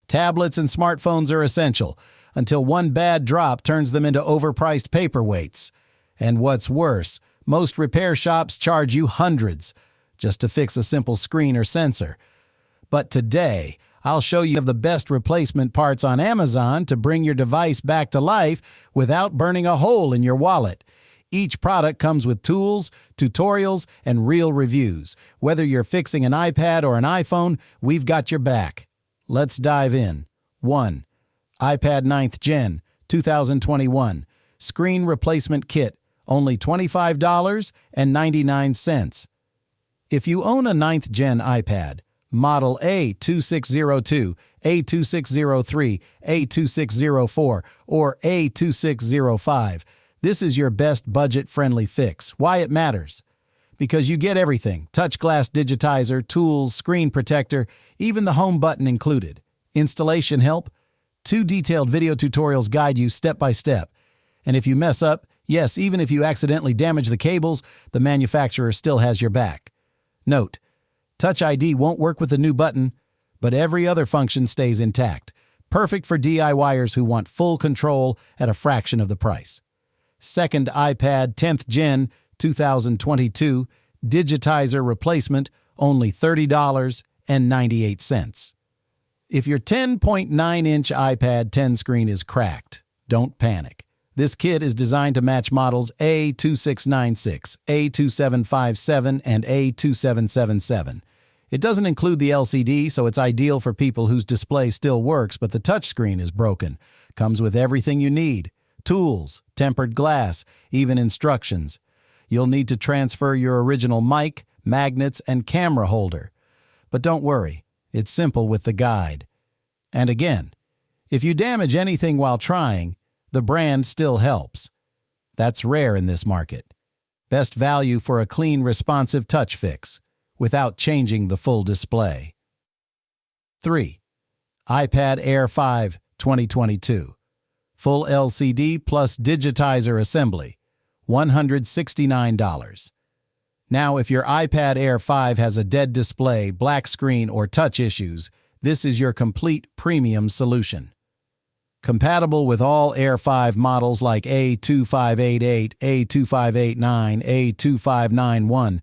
Tablets and smartphones are essential until one bad drop turns them into overpriced paperweights. And what's worse, most repair shops charge you hundreds just to fix a simple screen or sensor. But today, I'll show you the best replacement parts on Amazon to bring your device back to life without burning a hole in your wallet. Each product comes with tools, tutorials, and real reviews. Whether you're fixing an iPad or an iPhone, we've got your back. Let's dive in. 1. iPad 9th Gen, 2021. Screen Replacement Kit, only $25.99. If you own a 9th Gen iPad, model A2602, A2603, A2604, or A2605, this is your best budget-friendly fix. Why it matters? Because you get everything: touch glass digitizer, tools, screen protector, even the home button included. Installation help? 2 detailed video tutorials guide you step by step. And if you mess up, yes, even if you accidentally damage the cables, the manufacturer still has your back. Note: Touch ID won't work with the new button, but every other function stays intact. Perfect for DIYers who want full control at a fraction of the price. Second iPad 10th Gen, 2022, digitizer replacement, only $30.98. If your 10.9-inch iPad 10 screen is cracked, don't panic. This kit is designed to match models A2696, A2757, and A2777. It doesn't include the LCD, so it's ideal for people whose display still works but the touchscreen is broken. Comes with everything you need: tools, tempered glass, even instructions. You'll need to transfer your original mic, magnets, and camera holder. But don't worry, it's simple with the guide. And again, if you damage anything while trying, the brand still helps. That's rare in this market. Best value for a clean, responsive touch fix, without changing the full display. 3. iPad Air 5, 2022. Full LCD plus digitizer assembly, $169. Now, if your iPad Air 5 has a dead display, black screen, or touch issues, this is your complete premium solution. Compatible with all Air 5 models like A2588, A2589, A2591,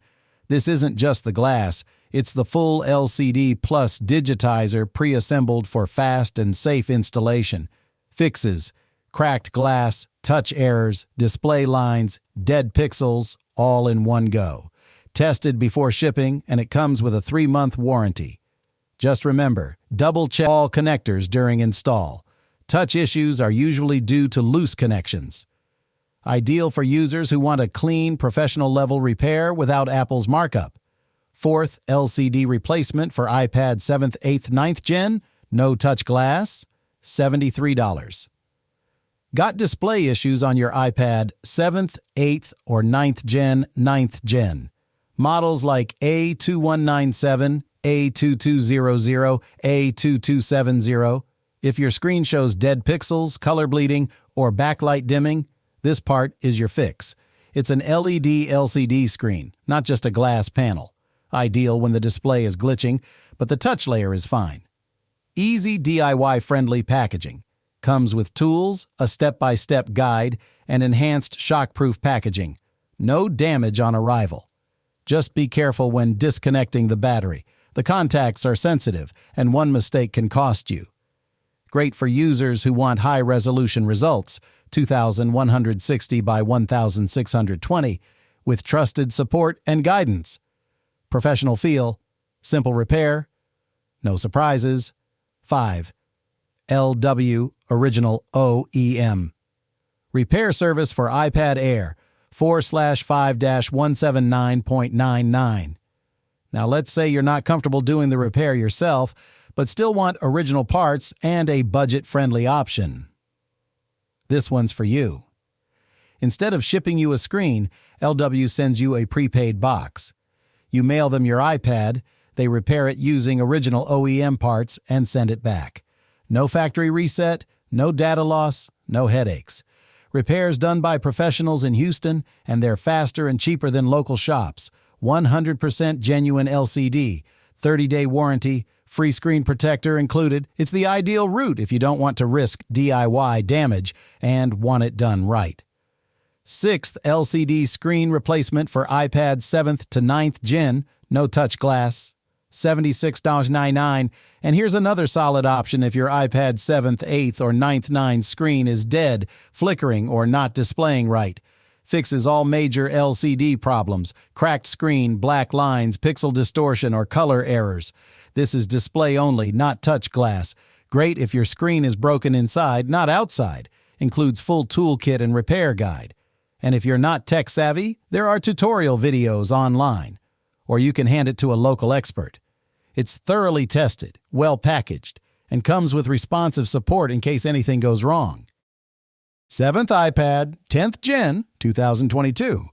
this isn't just the glass, it's the full LCD plus digitizer pre-assembled for fast and safe installation. Fixes: cracked glass, touch errors, display lines, dead pixels, all in one go. Tested before shipping, and it comes with a 3-month warranty. Just remember, double-check all connectors during install. Touch issues are usually due to loose connections. Ideal for users who want a clean, professional-level repair without Apple's markup. 4th LCD replacement for iPad 7th, 8th, 9th Gen, no touch glass, $73. Got display issues on your iPad 7th, 8th, or 9th Gen, 9th Gen? Models like A2197, A2200, A2270. If your screen shows dead pixels, color bleeding, or backlight dimming, this part is your fix. It's an LED LCD screen, not just a glass panel. Ideal when the display is glitching, but the touch layer is fine. Easy DIY-friendly packaging. Comes with tools, a step-by-step guide, and enhanced shock-proof packaging. No damage on arrival. Just be careful when disconnecting the battery. The contacts are sensitive, and one mistake can cost you. Great for users who want high-resolution results, 2160 by 1620, with trusted support and guidance. Professional feel, simple repair, no surprises. 5. LW Original OEM. Repair service for iPad Air, 4/5-179.99. Now let's say you're not comfortable doing the repair yourself, but still want original parts and a budget-friendly option. This one's for you. Instead of shipping you a screen, LW sends you a prepaid box. You mail them your iPad, they repair it using original OEM parts and send it back. No factory reset, no data loss, no headaches. Repairs done by professionals in Houston, and they're faster and cheaper than local shops. 100% genuine LCD, 30-day warranty, Free screen protector included. It's the ideal route if you don't want to risk DIY damage and want it done right. 6th LCD screen replacement for iPad 7th to 9th Gen, no touch glass, $76.99. And here's another solid option if your iPad 7th, 8th, or 9th 9 screen is dead, flickering, or not displaying right. Fixes all major LCD problems: cracked screen, black lines, pixel distortion, or color errors. This is display only, not touch glass. Great if your screen is broken inside, not outside. Includes full toolkit and repair guide. And if you're not tech savvy, there are tutorial videos online. Or you can hand it to a local expert. It's thoroughly tested, well packaged, and comes with responsive support in case anything goes wrong. 7th iPad, 10th Gen, 2022.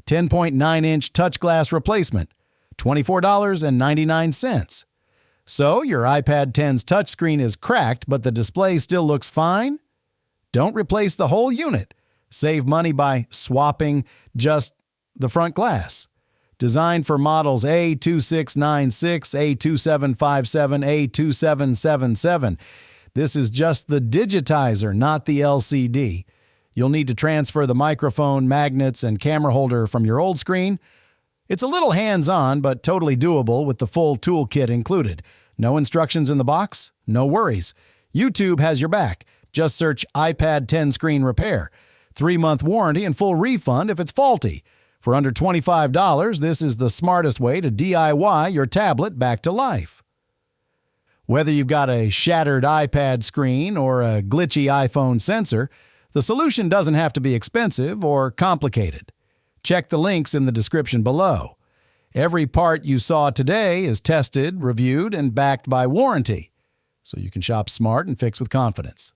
10.9-inch touch glass replacement, $24.99. So your iPad 10's touchscreen is cracked, but the display still looks fine? Don't replace the whole unit. Save money by swapping just the front glass. Designed for models A2696, A2757, A2777. This is just the digitizer, not the LCD. You'll need to transfer the microphone, magnets, and camera holder from your old screen. It's a little hands-on, but totally doable with the full toolkit included. No instructions in the box? No worries. YouTube has your back. Just search iPad 10 screen repair. 3-month warranty and full refund if it's faulty. For under $25, this is the smartest way to DIY your tablet back to life. Whether you've got a shattered iPad screen or a glitchy iPhone sensor, the solution doesn't have to be expensive or complicated. Check the links in the description below. Every part you saw today is tested, reviewed, and backed by warranty, so you can shop smart and fix with confidence.